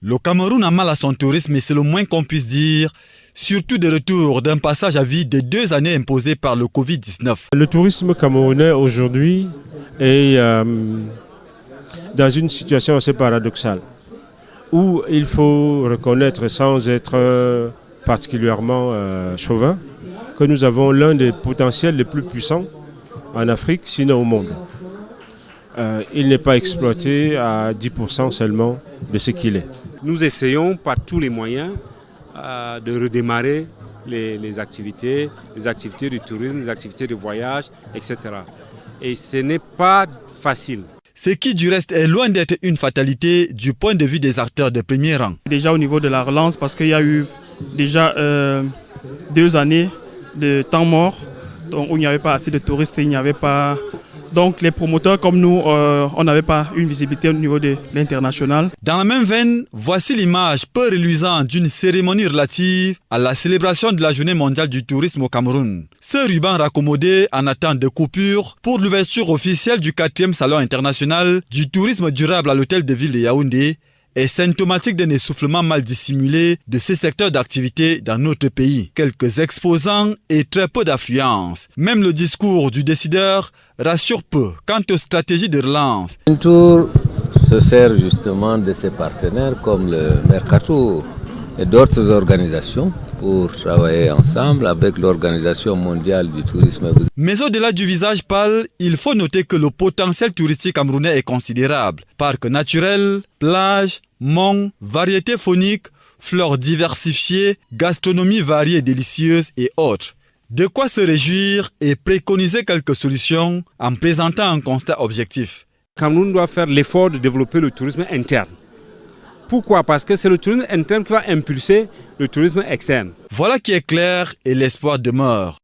Le Cameroun a mal à son tourisme et c'est le moins qu'on puisse dire, surtout de retour d'un passage à vide de 2 années imposé par le Covid-19. Le tourisme camerounais aujourd'hui est dans une situation assez paradoxale où il faut reconnaître sans être particulièrement chauvin que nous avons l'un des potentiels les plus puissants en Afrique, sinon au monde. Il n'est pas exploité à 10% seulement de ce qu'il est. Nous essayons par tous les moyens de redémarrer les activités du tourisme, les activités de voyage, etc. Et ce n'est pas facile. Ce qui du reste est loin d'être une fatalité du point de vue des acteurs de premier rang. Déjà au niveau de la relance, parce qu'il y a eu déjà 2 années de temps mort, donc où il n'y avait pas assez de touristes, il n'y avait pas... Donc les promoteurs comme nous, on n'avait pas une visibilité au niveau de l'international. Dans la même veine, voici l'image peu reluisante d'une cérémonie relative à la célébration de la Journée mondiale du tourisme au Cameroun. Ce ruban raccommodé en attente de coupure pour l'ouverture officielle du 4e Salon international du tourisme durable à l'hôtel de ville de Yaoundé est symptomatique d'un essoufflement mal dissimulé de ces secteurs d'activité dans notre pays. Quelques exposants et très peu d'affluence. Même le discours du décideur rassure peu quant aux stratégies de relance. Une tour se sert justement de ses partenaires comme le Mercator et d'autres organisations pour travailler ensemble avec l'Organisation mondiale du tourisme. Mais au-delà du visage pâle, il faut noter que le potentiel touristique camerounais est considérable. Parcs naturels, plages, monts, variétés phoniques, fleurs diversifiées, gastronomie variée et délicieuse et autres. De quoi se réjouir et préconiser quelques solutions en présentant un constat objectif. Cameroun doit faire l'effort de développer le tourisme interne. Pourquoi? Parce que c'est le tourisme interne qui va impulser le tourisme externe. Voilà qui est clair et l'espoir demeure.